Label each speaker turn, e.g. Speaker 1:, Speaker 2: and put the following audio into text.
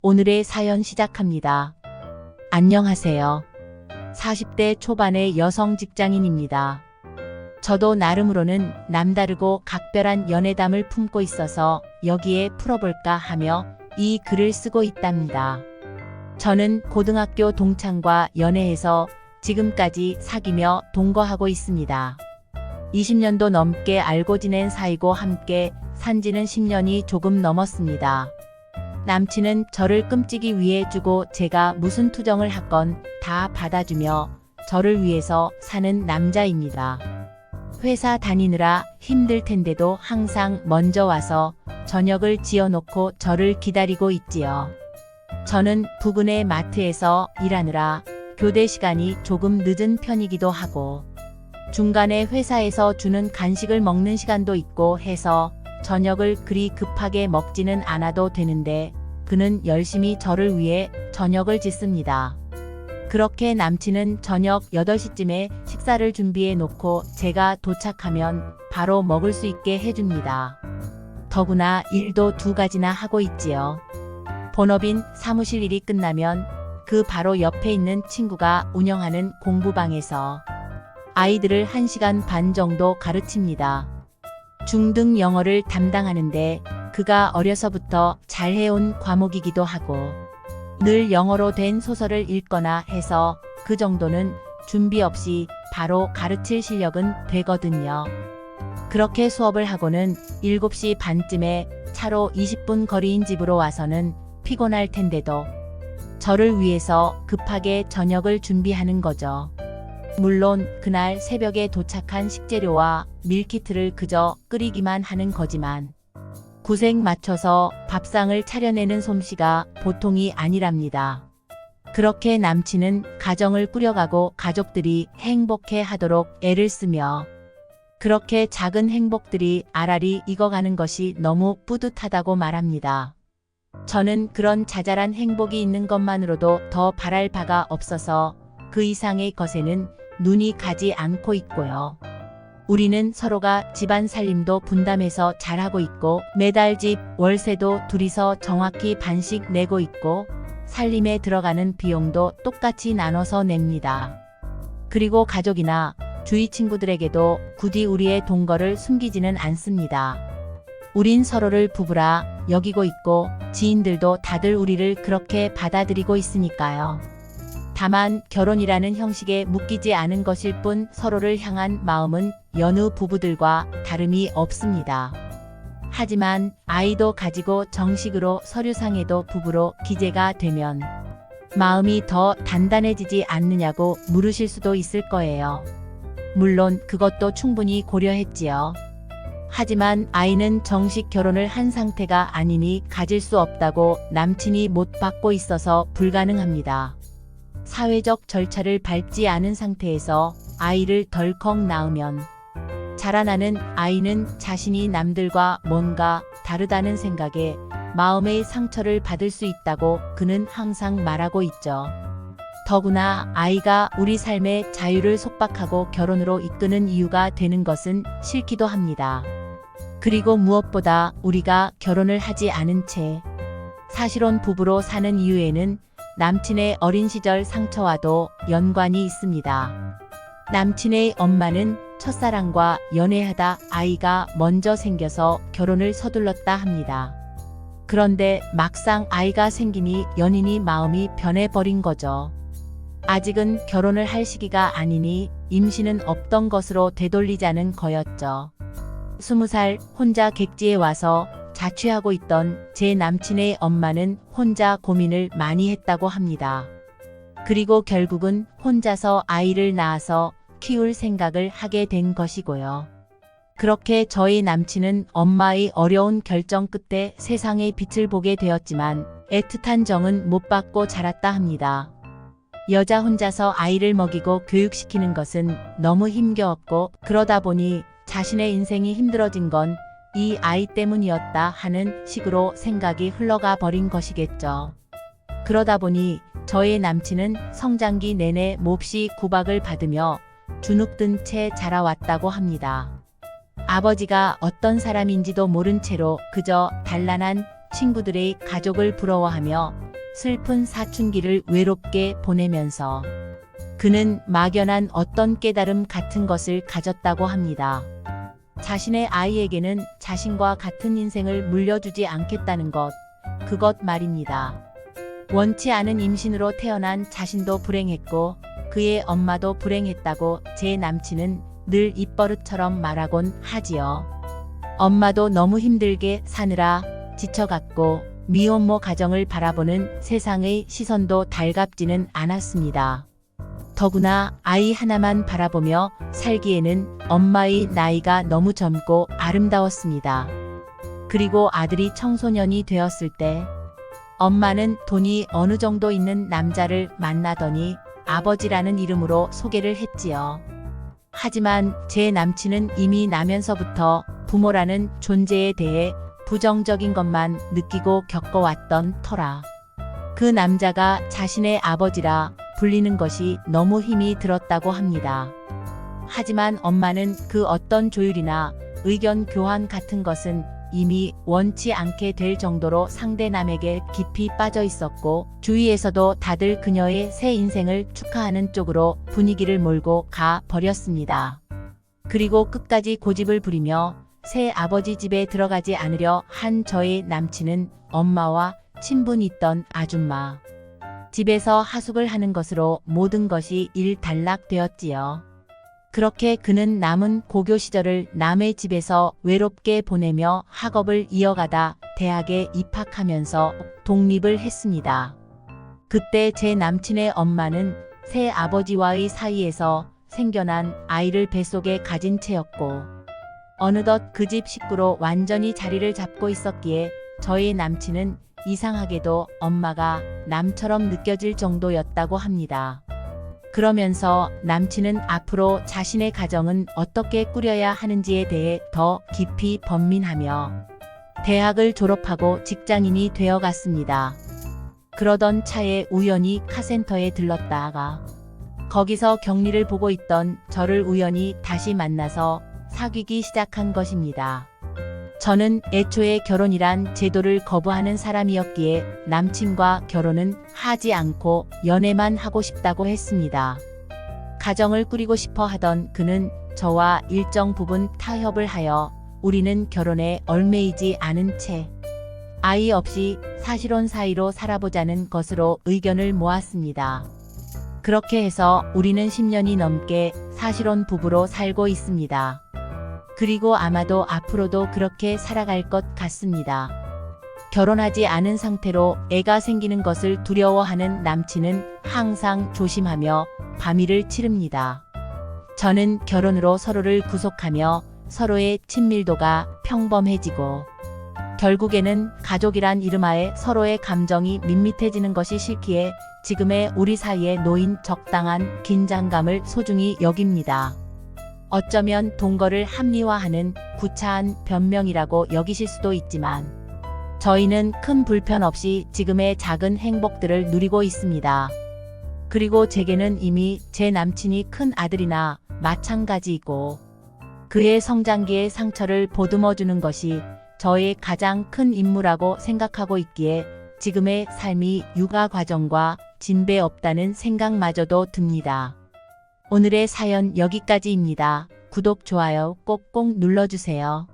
Speaker 1: 오늘의 사연 시작합니다. 안녕하세요. 40대 초반의 여성 직장인입니다. 저도 나름으로는 남다르고 각별한 연애담을 품고 있어서 여기에 풀어볼까 하며 이 글을 쓰고 있답니다. 저는 고등학교 동창과 연애해서 지금까지 사귀며 동거하고 있습니다. 20년도 넘게 알고 지낸 사이고 함께 산지는 10년이 조금 넘었습니다. 남친은 저를 끔찍이 위해주고 제가 무슨 투정을 하건 다 받아주며 저를 위해서 사는 남자입니다. 회사 다니느라 힘들 텐데도 항상 먼저 와서 저녁을 지어놓고 저를 기다리고 있지요. 저는 부근의 마트에서 일하느라 교대 시간이 조금 늦은 편이기도 하고 중간에 회사에서 주는 간식을 먹는 시간도 있고 해서 저녁을 그리 급하게 먹지는 않아도 되는데 그는 열심히 저를 위해 저녁을 짓습니다. 그렇게 남친은 저녁 8시쯤에 식사를 준비해 놓고 제가 도착하면 바로 먹을 수 있게 해줍니다. 더구나 일도 2가지나 하고 있지요. 본업인 사무실 일이 끝나면 그 바로 옆에 있는 친구가 운영하는 공부방에서 아이들을 1시간 반 정도 가르칩니다. 중등 영어를 담당하는데 그가 어려서부터 잘해온 과목이기도 하고 늘 영어로 된 소설을 읽거나 해서 그 정도는 준비 없이 바로 가르칠 실력은 되거든요. 그렇게 수업을 하고는 7시 반쯤에 차로 20분 거리인 집으로 와서는 피곤할 텐데도 저를 위해서 급하게 저녁을 준비하는 거죠. 물론 그날 새벽에 도착한 식재료와 밀키트를 그저 끓이기만 하는 거지만 구색 맞춰서 밥상을 차려내는 솜씨가 보통이 아니랍니다. 그렇게 남친은 가정을 꾸려가고 가족들이 행복해 하도록 애를 쓰며 그렇게 작은 행복들이 알알이 익어가는 것이 너무 뿌듯하다고 말합니다. 저는 그런 자잘한 행복이 있는 것만으로도 더 바랄 바가 없어서 그 이상의 것에는 눈이 가지 않고 있고요. 우리는 서로가 집안 살림도 분담해서 잘하고 있고 매달 집 월세도 둘이서 정확히 반씩 내고 있고 살림에 들어가는 비용도 똑같이 나눠서 냅니다. 그리고 가족이나 주위 친구들에게도 굳이 우리의 동거를 숨기지는 않습니다. 우린 서로를 부부라 여기고 있고 지인들도 다들 우리를 그렇게 받아들이고 있으니까요. 다만 결혼이라는 형식에 묶이지 않은 것일 뿐 서로를 향한 마음은 여느 부부들과 다름이 없습니다. 하지만 아이도 가지고 정식으로 서류상에도 부부로 기재가 되면 마음이 더 단단해지지 않느냐고 물으실 수도 있을 거예요. 물론 그것도 충분히 고려했지요. 하지만 아이는 정식 결혼을 한 상태가 아니니 가질 수 없다고 남친이 못 받고 있어서 불가능합니다. 사회적 절차를 밟지 않은 상태에서 아이를 덜컥 낳으면 자라나는 아이는 자신이 남들과 뭔가 다르다는 생각에 마음의 상처를 받을 수 있다고 그는 항상 말하고 있죠. 더구나 아이가 우리 삶의 자유를 속박하고 결혼으로 이끄는 이유가 되는 것은 싫기도 합니다. 그리고 무엇보다 우리가 결혼을 하지 않은 채 사실혼 부부로 사는 이유에는 남친의 어린 시절 상처와도 연관이 있습니다. 남친의 엄마는 첫사랑과 연애하다 아이가 먼저 생겨서 결혼을 서둘렀다 합니다. 그런데 막상 아이가 생기니 연인이 마음이 변해버린 거죠. 아직은 결혼을 할 시기가 아니니 임신은 없던 것으로 되돌리자는 거였죠. 20살 혼자 객지에 와서 자취하고 있던 제 남친의 엄마는 혼자 고민을 많이 했다고 합니다. 그리고 결국은 혼자서 아이를 낳아서 키울 생각을 하게 된 것이고요. 그렇게 저희 남친은 엄마의 어려운 결정 끝에 세상의 빛을 보게 되었지만 애틋한 정은 못 받고 자랐다 합니다. 여자 혼자서 아이를 먹이고 교육시키는 것은 너무 힘겨웠고 그러다 보니 자신의 인생이 힘들어진 건 이 아이 때문이었다 하는 식으로 생각이 흘러가 버린 것이겠죠. 그러다 보니 저의 남친은 성장기 내내 몹시 구박을 받으며 주눅든 채 자라왔다고 합니다. 아버지가 어떤 사람인지도 모른 채로 그저 단란한 친구들의 가족을 부러워하며 슬픈 사춘기를 외롭게 보내면서 그는 막연한 어떤 깨달음 같은 것을 가졌다고 합니다. 자신의 아이에게는 자신과 같은 인생을 물려주지 않겠다는 것, 그것 말입니다. 원치 않은 임신으로 태어난 자신도 불행했고 그의 엄마도 불행했다고 제 남친은 늘 입버릇처럼 말하곤 하지요. 엄마도 너무 힘들게 사느라 지쳐갔고 미혼모 가정을 바라보는 세상의 시선도 달갑지는 않았습니다. 더구나 아이 하나만 바라보며 살기에는 엄마의 나이가 너무 젊고 아름다웠습니다. 그리고 아들이 청소년이 되었을 때 엄마는 돈이 어느 정도 있는 남자를 만나더니 아버지라는 이름으로 소개를 했지요. 하지만 제 남친은 이미 나면서부터 부모라는 존재에 대해 부정적인 것만 느끼고 겪어왔던 터라 그 남자가 자신의 아버지라 불리는 것이 너무 힘이 들었다고 합니다. 하지만 엄마는 그 어떤 조율이나 의견 교환 같은 것은 이미 원치 않게 될 정도로 상대남에게 깊이 빠져 있었고 주위에서도 다들 그녀의 새 인생을 축하하는 쪽으로 분위기를 몰고 가 버렸습니다. 그리고 끝까지 고집을 부리며 새 아버지 집에 들어가지 않으려 한 저의 남친은 엄마와 친분 있던 아줌마 집에서 하숙을 하는 것으로 모든 것이 일단락되었지요. 그렇게 그는 남은 고교 시절을 남의 집에서 외롭게 보내며 학업을 이어가다 대학에 입학하면서 독립을 했습니다. 그때 제 남친의 엄마는 새 아버지와의 사이에서 생겨난 아이를 뱃속에 가진 채였고 어느덧 그 집 식구로 완전히 자리를 잡고 있었기에 저의 남친은 이상하게도 엄마가 남처럼 느껴질 정도였다고 합니다. 그러면서 남친은 앞으로 자신의 가정은 어떻게 꾸려야 하는지에 대해 더 깊이 번민하며 대학을 졸업하고 직장인이 되어갔습니다. 그러던 차에 우연히 카센터에 들렀다가 거기서 격리를 보고 있던 저를 우연히 다시 만나서 사귀기 시작한 것입니다. 저는 애초에 결혼이란 제도를 거부하는 사람이었기에 남친과 결혼은 하지 않고 연애만 하고 싶다고 했습니다. 가정을 꾸리고 싶어 하던 그는 저와 일정 부분 타협을 하여 우리는 결혼에 얽매이지 않은 채 아이 없이 사실혼 사이로 살아보자는 것으로 의견을 모았습니다. 그렇게 해서 우리는 10년이 넘게 사실혼 부부로 살고 있습니다. 그리고 아마도 앞으로도 그렇게 살아갈 것 같습니다. 결혼하지 않은 상태로 애가 생기는 것을 두려워하는 남친은 항상 조심하며 밤일을 치릅니다. 저는 결혼으로 서로를 구속하며 서로의 친밀도가 평범해지고 결국에는 가족이란 이름하에 서로의 감정이 밋밋해지는 것이 싫기에 지금의 우리 사이에 놓인 적당한 긴장감을 소중히 여깁니다. 어쩌면 동거를 합리화하는 구차한 변명이라고 여기실 수도 있지만 저희는 큰 불편 없이 지금의 작은 행복들을 누리고 있습니다. 그리고 제게는 이미 제 남친이 큰 아들이나 마찬가지이고 그의 성장기의 상처를 보듬어주는 것이 저의 가장 큰 임무라고 생각하고 있기에 지금의 삶이 육아 과정과 진배 없다는 생각마저도 듭니다. 오늘의 사연 여기까지입니다. 구독, 좋아요 꼭꼭 눌러주세요.